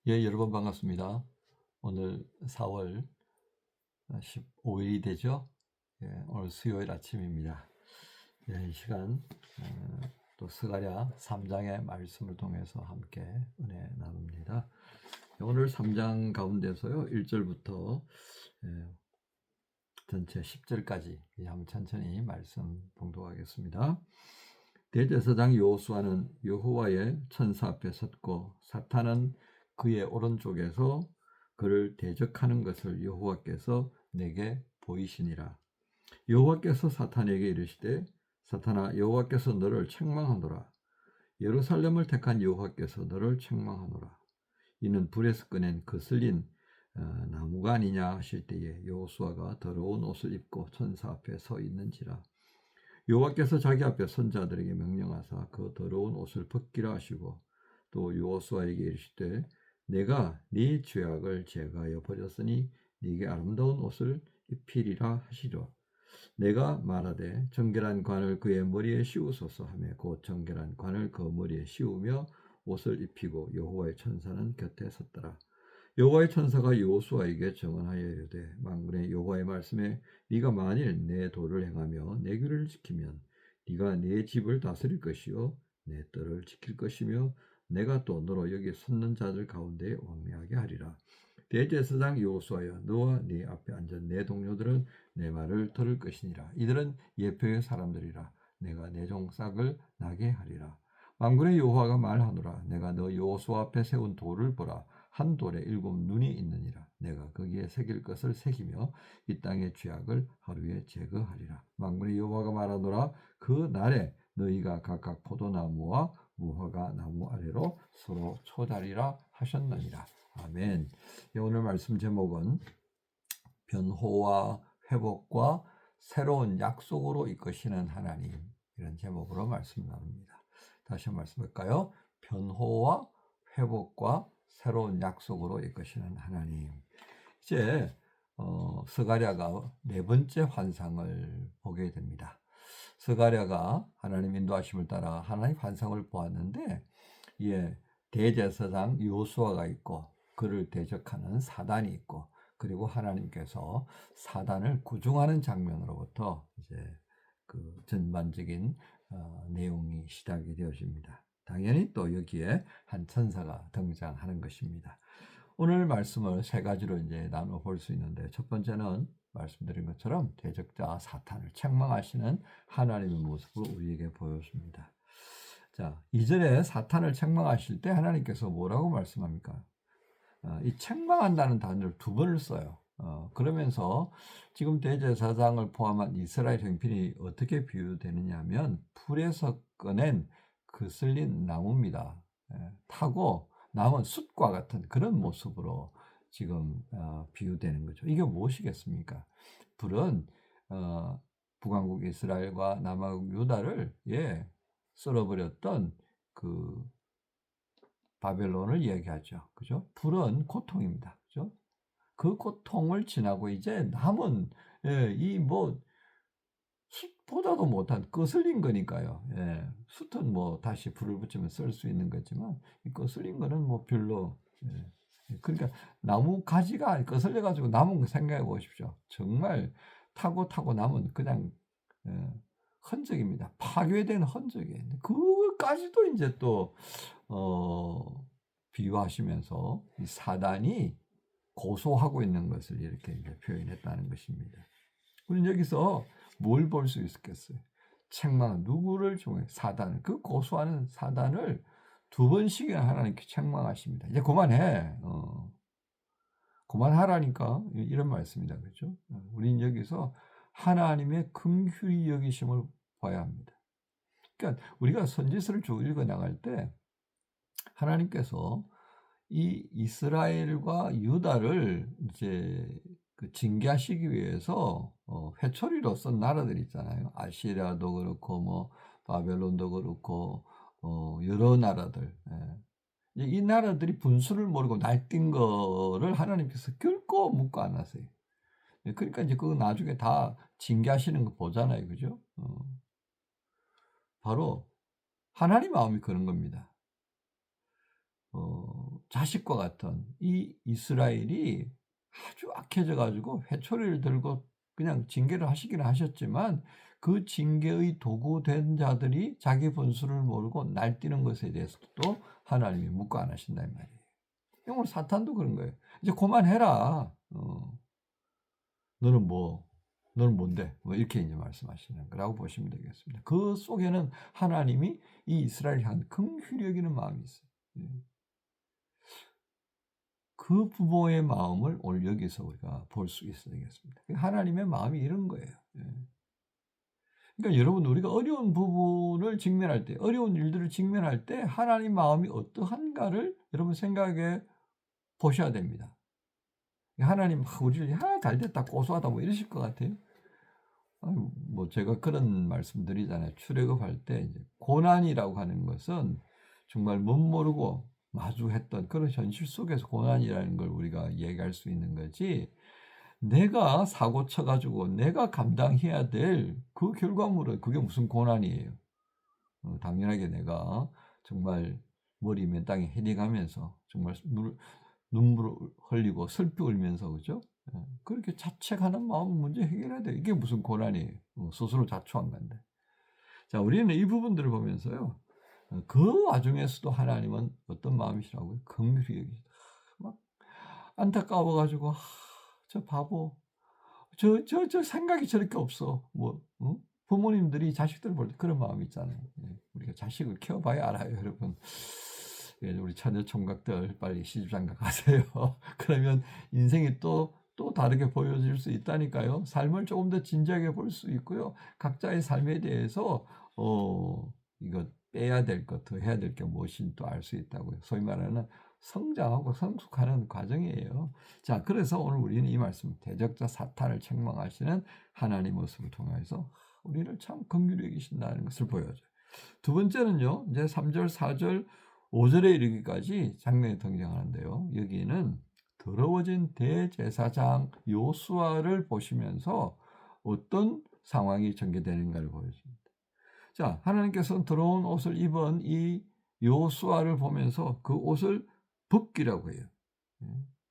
예, 여러분 반갑습니다. 오늘 4월 15일이 되죠. 예, 오늘 수요일 아침입니다. 예, 이 시간 또 스가랴 3장의 말씀을 통해서 함께 은혜 나눕니다. 오늘 3장 가운데서요 1절부터 전체 10절까지 한번 천천히 말씀 봉독하겠습니다. 대제사장 여호수아는 여호와의 천사 앞에 섰고 사탄은 그의 오른쪽에서 그를 대적하는 것을 여호와께서 내게 보이시니라. 여호와께서 사탄에게 이르시되 사탄아, 여호와께서 너를 책망하노라. 예루살렘을 택한 여호와께서 너를 책망하노라. 이는 불에서 꺼낸 거슬린 나무가 아니냐 하실 때에 여호수아가 더러운 옷을 입고 천사 앞에 서 있는지라. 여호와께서 자기 앞에 선자들에게 명령하사 그 더러운 옷을 벗기라 하시고 또 여호수아에게 이르시되 내가 네 죄악을 제거하여 버렸으니 네게 아름다운 옷을 입히리라 하시려. 내가 말하되 정결한 관을 그의 머리에 씌우소서 하며 곧 정결한 관을 그 머리에 씌우며 옷을 입히고 여호와의 천사는 곁에 섰더라. 여호와의 천사가 여호수아에게 증언하여 이르되 만군의 여호와의 말씀에 네가 만일 내 도를 행하며 내 규례를 지키면 네가 네 집을 다스릴 것이요 내 뜰을 지킬 것이며 내가 또 너로 여기 섰는 자들 가운데 왕래하게 하리라. 대제사장 여호수아여, 너와 네 앞에 앉은 내 동료들은 내 말을 들을 것이니라. 이들은 예표의 사람들이라. 내가 내 종싹을 나게 하리라. 만군의 여호와가 말하노라. 내가 너 여호수아 앞에 세운 돌을 보라. 한 돌에 7 눈이 있느니라. 내가 거기에 새길 것을 새기며 이 땅의 죄악을 하루에 제거하리라. 만군의 여호와가 말하노라. 그 날에 너희가 각각 포도나무와 무화과 나무 아래로 서로 초자리라 하셨느니라. 아멘. 오늘 말씀 제목은 변호와 회복과 새로운 약속으로 이끄시는 하나님, 이런 제목으로 말씀 나눕니다. 다시 한번 말씀할까요? 변호와 회복과 새로운 약속으로 이끄시는 하나님. 이제 스가랴가 네 번째 환상을 보게 됩니다. 스가랴가 하나님 인도하심을 따라 하나님 환상을 보았는데, 예, 대제사장 여호수아가 있고 그를 대적하는 사단이 있고, 그리고 하나님께서 사단을 구중하는 장면으로부터 이제 그 전반적인 내용이 시작이 되어집니다. 당연히 또 여기에 한 천사가 등장하는 것입니다. 오늘 말씀을 세 가지로 이제 나눠 볼 수 있는데, 첫 번째는 말씀드린 것처럼 대적자 사탄을 책망하시는 하나님의 모습을 우리에게 보여줍니다. 자, 2절에 사탄을 책망하실 때 하나님께서 뭐라고 말씀합니까? 이 책망한다는 단어를 2번을 써요. 그러면서 지금 대제사장을 포함한 이스라엘 형편이 어떻게 비유되느냐 하면 불에서 꺼낸 거슬린 나무입니다. 타고 남은 숯과 같은 그런 모습으로 지금 비유되는 거죠. 이게 무엇이겠습니까? 불은 북왕국 이스라엘과 남왕국 유다를 썰어버렸던 그 바벨론을 이야기하죠. 그죠? 불은 고통입니다. 그죠? 그 고통을 지나고 이제 남은 이 숯보다도 못한 거슬린 거니까요. 숯은 뭐 다시 불을 붙이면 쓸 수 있는 거지만 이 거슬린 거는 뭐 별로. 그러니까 나무 가지가 거슬려 가지고 남은 거 생각해 보십시오. 정말 타고 남은 그냥 흔적입니다. 파괴된 흔적이에요. 그까지도 이제 또 비유하시면서 이 사단이 고소하고 있는 것을 이렇게 이제 표현했다는 것입니다. 우리는 여기서 뭘 볼 수 있겠어요? 책망, 누구를 통해? 사단을. 그 고소하는 사단을 2번씩이나 하나님께 책망하십니다. 이제 그만해. 그만하라니까 이런 말씀이다. 그렇죠? 우리는 여기서 하나님의 긍휼히 여기심을 봐야 합니다. 그러니까 우리가 선지서를 쭉 읽어 나갈 때 하나님께서 이 이스라엘과 유다를 이제 그 징계하시기 위해서 회초리로 쓴 나라들 있잖아요. 아시리아도 그렇고 뭐 바벨론도 그렇고 여러 나라들. 이 나라들이 분수를 모르고 날뛴 거를 하나님께서 결코 묵고 안 하세요. 그러니까 이제 그거 나중에 다 징계하시는 거 보잖아요. 그죠? 바로 하나님 마음이 그런 겁니다. 자식과 같은 이 이스라엘이 아주 악해져 가지고 회초리를 들고 그냥 징계를 하시기는 하셨지만 그 징계의 도구 된 자들이 자기 분수를 모르고 날뛰는 것에 대해서도 또 하나님이 묵고 안 하신다 이 말이에요. 오늘 사탄도 그런 거예요. 이제 그만해라. 너는 너는 뭔데? 뭐 이렇게 이제 말씀하시는 거라고 보시면 되겠습니다. 그 속에는 하나님이 이 이스라엘을 향한 긍휼히 여기는 마음이 있어요. 예. 그 부모의 마음을 오늘 여기서 우리가 볼 수 있어야 되겠습니다. 하나님의 마음이 이런 거예요. 예. 그러니까 여러분 우리가 어려운 부분을 직면할 때, 어려운 일들을 직면할 때 하나님 마음이 어떠한가를 여러분 생각해 보셔야 됩니다. 하나님 우리를 잘 됐다 고소하다 뭐 이러실 것 같아요. 뭐 제가 그런 말씀드리잖아요. 출애굽할 때 이제 고난이라고 하는 것은 정말 못 모르고 마주했던 그런 현실 속에서 고난이라는 걸 우리가 얘기할 수 있는 거지. 내가 사고 쳐가지고 내가 감당해야 될 그 결과물은 그게 무슨 고난이에요. 당연하게 내가 정말 머리 맨 땅에 헤딩하면서 정말 눈물을 흘리고 슬피 울면서 그죠? 그렇게 자책하는 마음 문제 해결해야 돼. 이게 무슨 고난이에요. 스스로 자초한 건데. 자, 우리는 이 부분들을 보면서요. 그 와중에서도 하나님은 어떤 마음이시라고요? 긍휼히 여기시다. 막 안타까워가지고 저 바보, 저 생각이 저렇게 없어. 뭐 부모님들이 자식들을 볼 때 그런 마음이 있잖아요. 우리가 자식을 키워봐야 알아요, 여러분. 우리 자녀 총각들 빨리 시집장가 가세요. 그러면 인생이 또 다르게 보여질 수 있다니까요. 삶을 조금 더 진지하게 볼 수 있고요. 각자의 삶에 대해서 이거 빼야 될 것, 더 해야 될 게 무엇인지 또 알 수 있다고요. 소위 말하는 성장하고 성숙하는 과정이에요. 자, 그래서 오늘 우리는 이 말씀, 대적자 사탄을 책망하시는 하나님 모습을 통해서 우리를 참 긍휼히 여기신다는 것을 보여줘요. 두 번째는요, 이제 3절, 4절, 5절에 이르기까지 장면이 등장하는데요. 여기는 더러워진 대제사장 요수아를 보시면서 어떤 상황이 전개되는가를 보여줍니다. 자, 하나님께서는 더러운 옷을 입은 이 요수아를 보면서 그 옷을 벗기라고 해요.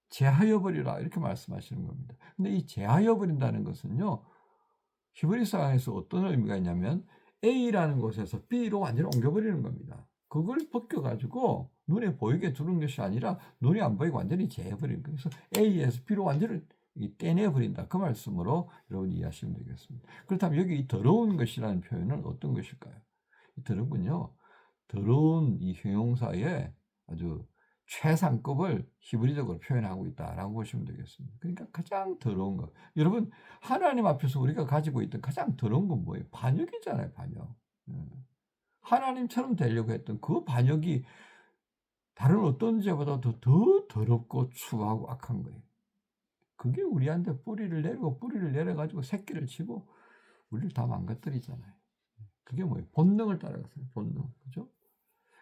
제하여 버리라 이렇게 말씀하시는 겁니다. 근데 이 제하여 버린다는 것은요. 히브리서에서 어떤 의미가 있냐면 A라는 곳에서 B로 완전히 옮겨버리는 겁니다. 그걸 벗겨가지고 눈에 보이게 두는 것이 아니라 눈이 안 보이고 완전히 제해버리는 거예요. 그래서 A에서 B로 완전히 떼내버린다. 그 말씀으로 여러분이 이해하시면 되겠습니다. 그렇다면 여기 이 더러운 것이라는 표현은 어떤 것일까요? 이 더러운요. 더러운 이 형용사에 아주 최상급을 히브리적으로 표현하고 있다라고 보시면 되겠습니다. 그러니까 가장 더러운 것. 여러분 하나님 앞에서 우리가 가지고 있던 가장 더러운 건 뭐예요? 반역이잖아요. 반역. 하나님처럼 되려고 했던 그 반역이 다른 어떤 죄보다도 더 더럽고 추하고 악한 거예요. 그게 우리한테 뿌리를 내려가지고 새끼를 치고 우리를 다 망가뜨리잖아요. 그게 뭐예요? 본능을 따라가서요. 본능. 그죠?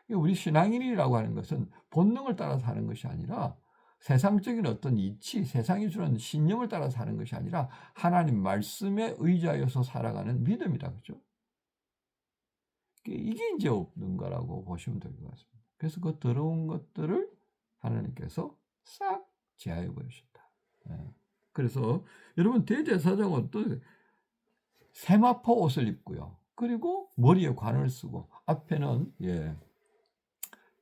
우리 신앙인이라고 하는 것은 본능을 따라서 하는 것이 아니라 세상적인 어떤 이치, 세상이 주는 신념을 따라서 하는 것이 아니라 하나님 말씀에 의지하여서 살아가는 믿음이다. 그죠? 이게 이제 없는 거라고 보시면 될 것 같습니다. 그래서 그 더러운 것들을 하나님께서 싹 제하여 버리셨다. 그래서 여러분 대제사장은 또 세마포 옷을 입고요. 그리고 머리에 관을 쓰고 앞에는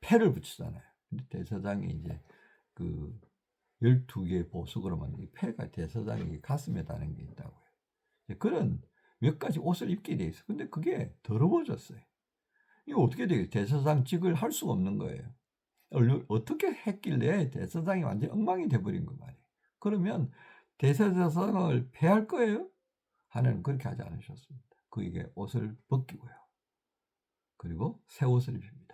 패를 붙이잖아요. 근데 대제사장이 이제 그 12개의 보석으로 만든 이 패가 대제사장이 가슴에 다는 게 있다고요. 그런 몇 가지 옷을 입게 돼 있어요. 근데 그게 더러워졌어요. 이거 어떻게 되겠어요? 대제사장직을 할 수가 없는 거예요. 어떻게 했길래 대제사장이 완전히 엉망이 돼버린 거 말이에요. 그러면 대제사장을 폐할 거예요? 하나님은 그렇게 하지 않으셨습니다. 그에게 옷을 벗기고요. 그리고 새 옷을 입힙니다.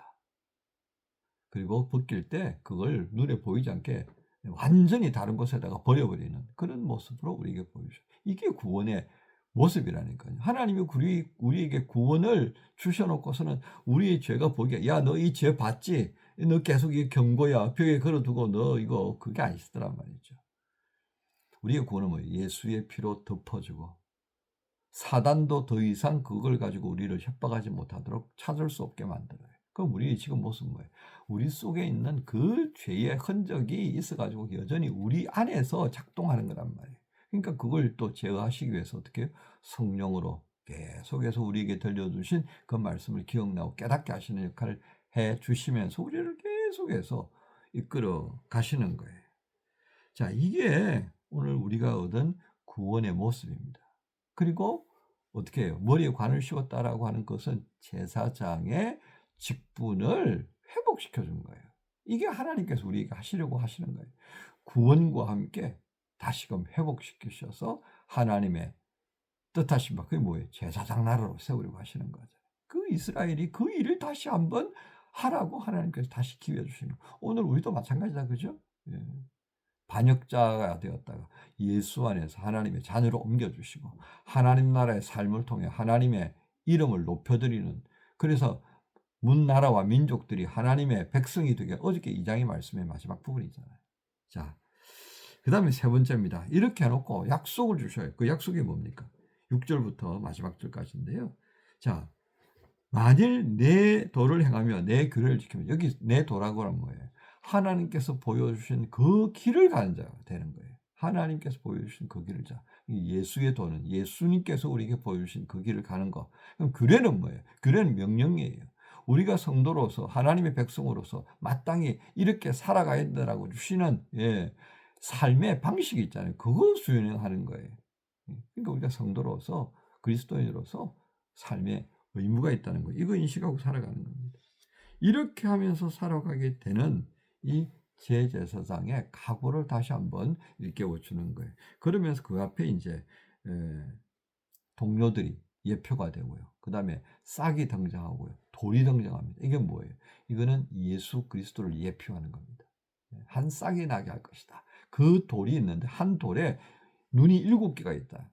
그리고 벗길 때 그걸 눈에 보이지 않게 완전히 다른 곳에다가 버려버리는 그런 모습으로 우리에게 보여줘요. 이게 구원의 모습이라니까요. 하나님이 우리에게 구원을 주셔놓고서는 우리의 죄가 보기에 야, 너 이 죄 봤지? 너 계속 이 경고야. 벽에 걸어두고 너 이거 그게 아니시더란 말이죠. 우리의 구원은 뭐예요? 예수의 피로 덮어주고 사단도 더 이상 그걸 가지고 우리를 협박하지 못하도록 찾을 수 없게 만들어요. 그럼 우리 지금 모습 뭐예요? 우리 속에 있는 그 죄의 흔적이 있어가지고 여전히 우리 안에서 작동하는 거란 말이에요. 그러니까 그걸 또 제어하시기 위해서 어떻게 해요? 성령으로 계속해서 우리에게 들려주신 그 말씀을 기억나고 깨닫게 하시는 역할을 해주시면서 우리를 계속해서 이끌어 가시는 거예요. 자, 이게 오늘 우리가 얻은 구원의 모습입니다. 그리고 어떻게 해요? 머리에 관을 씌웠다라고 하는 것은 제사장의 직분을 회복시켜 준 거예요. 이게 하나님께서 우리에게 하시려고 하시는 거예요. 구원과 함께 다시금 회복시키셔서 하나님의 뜻하신 바, 그게 뭐예요? 제사장 나라로 세우려고 하시는 거죠. 그 이스라엘이 그 일을 다시 한번 하라고 하나님께서 다시 기회 주시는 거예요. 오늘 우리도 마찬가지다, 그죠? 예. 반역자가 되었다가 예수 안에서 하나님의 자녀로 옮겨주시고 하나님 나라의 삶을 통해 하나님의 이름을 높여드리는, 그래서 문 나라와 민족들이 하나님의 백성이 되게, 어저께 2장의 말씀의 마지막 부분이잖아요. 자, 그 다음에 세 번째입니다. 이렇게 해놓고 약속을 주셔요. 그 약속이 뭡니까? 6절부터 마지막 절까지인데요. 자, 만일 내 도를 행하며 내 규례를 지키면, 여기 내 도라고 하는 뭐예요? 하나님께서 보여주신 그 길을 가는 자가 되는 거예요. 하나님께서 보여주신 그 길을 자. 예수의 도는 예수님께서 우리에게 보여주신 그 길을 가는 거. 그럼 규례는 뭐예요? 규례는 명령이에요. 우리가 성도로서 하나님의 백성으로서 마땅히 이렇게 살아가야 된다라고 주시는 삶의 방식이 있잖아요. 그거 수행하는 거예요. 그러니까 우리가 성도로서 그리스도인으로서 삶의 의무가 있다는 거예요. 이거 인식하고 살아가는 겁니다. 이렇게 하면서 살아가게 되는 이 제제사장의 각오를 다시 한번 일깨워주는 거예요. 그러면서 그 앞에 이제 동료들이 예표가 되고요. 그 다음에 싹이 등장하고요. 돌이 등장합니다. 이게 뭐예요? 이거는 예수 그리스도를 예표하는 겁니다. 한 싹이 나게 할 것이다. 그 돌이 있는데 한 돌에 눈이 7개가 있다.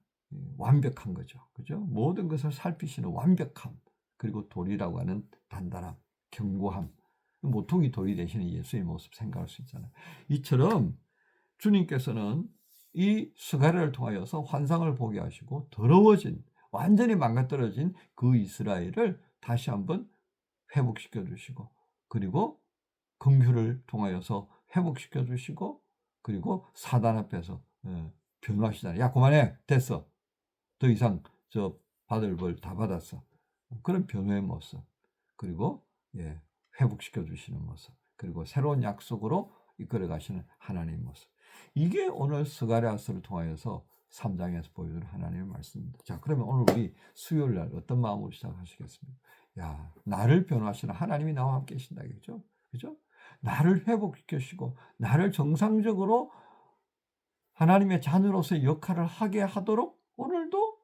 완벽한 거죠. 그죠? 모든 것을 살피시는 완벽함. 그리고 돌이라고 하는 단단함, 견고함. 모퉁이 돌이 되시는 예수의 모습 생각할 수 있잖아요. 이처럼 주님께서는 이 스가랴를 통하여서 환상을 보게 하시고 더러워진, 완전히 망가뜨려진 그 이스라엘을 다시 한번 회복시켜 주시고, 그리고 긍휼을 통하여서 회복시켜 주시고, 그리고 사단 앞에서 변호하시잖아요. 야, 그만해, 됐어, 더 이상 저 받을 벌 다 받았어. 그런 변호의 모습, 그리고 회복시켜 주시는 모습, 그리고 새로운 약속으로 이끌어 가시는 하나님의 모습. 이게 오늘 스가랴서를 통하여서 3장에서 보여주는 하나님의 말씀입니다. 자, 그러면 오늘 우리 수요일 날 어떤 마음으로 시작하시겠습니까? 야, 나를 변호하시는 하나님이 나와 함께 계신다겠죠? 그죠? 나를 회복시키시고 나를 정상적으로 하나님의 자녀로서의 역할을 하게 하도록 오늘도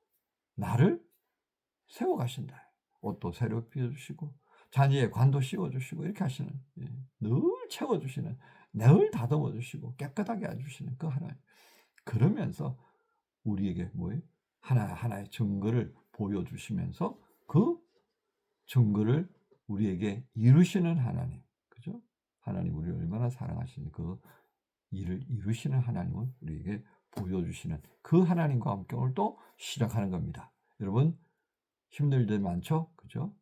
나를 세워가신다. 옷도 새로 입혀주시고 자녀의 관도 씌워주시고 이렇게 하시는, 늘 채워주시는, 늘 다듬어주시고 깨끗하게 해주시는 그 하나님. 그러면서 우리에게 뭐예요? 하나하나의 증거를 보여주시면서 그 증거를 우리에게 이루시는 하나님. 그죠? 하나님 우리를 얼마나 사랑하시니 그 일을 이루시는 하나님을 우리에게 보여주시는 그 하나님과 함께 오늘 또 시작하는 겁니다. 여러분, 힘들 때 많죠? 그죠?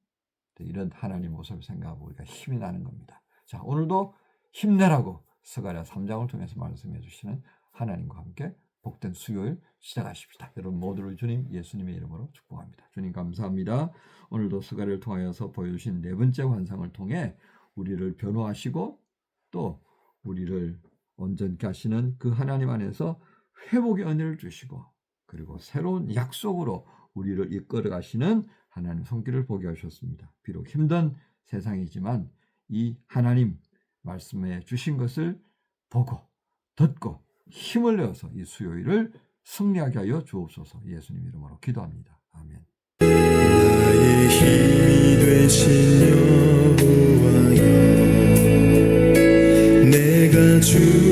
이런 하나님 모습을 생각하고 우리가 힘이 나는 겁니다. 자, 오늘도 힘내라고 스가랴 3장을 통해서 말씀해 주시는 하나님과 함께 복된 수요일 시작하십시다. 여러분 모두를 주님 예수님의 이름으로 축복합니다. 주님 감사합니다. 오늘도 스가랴를 통하여서 보여주신 네 번째 환상을 통해 우리를 변호하시고 또 우리를 온전케 하시는 그 하나님 안에서 회복의 은혜를 주시고, 그리고 새로운 약속으로 우리를 이끌어 가시는 하나님 손길을 보게 하셨습니다. 비록 힘든 세상이지만 이 하나님 말씀해 주신 것을 보고 듣고 힘을 내어서 이 수요일을 승리하게 하여 주옵소서. 예수님 이름으로 기도합니다. 아멘. 나의 힘이 되신 여호와여, 내가 주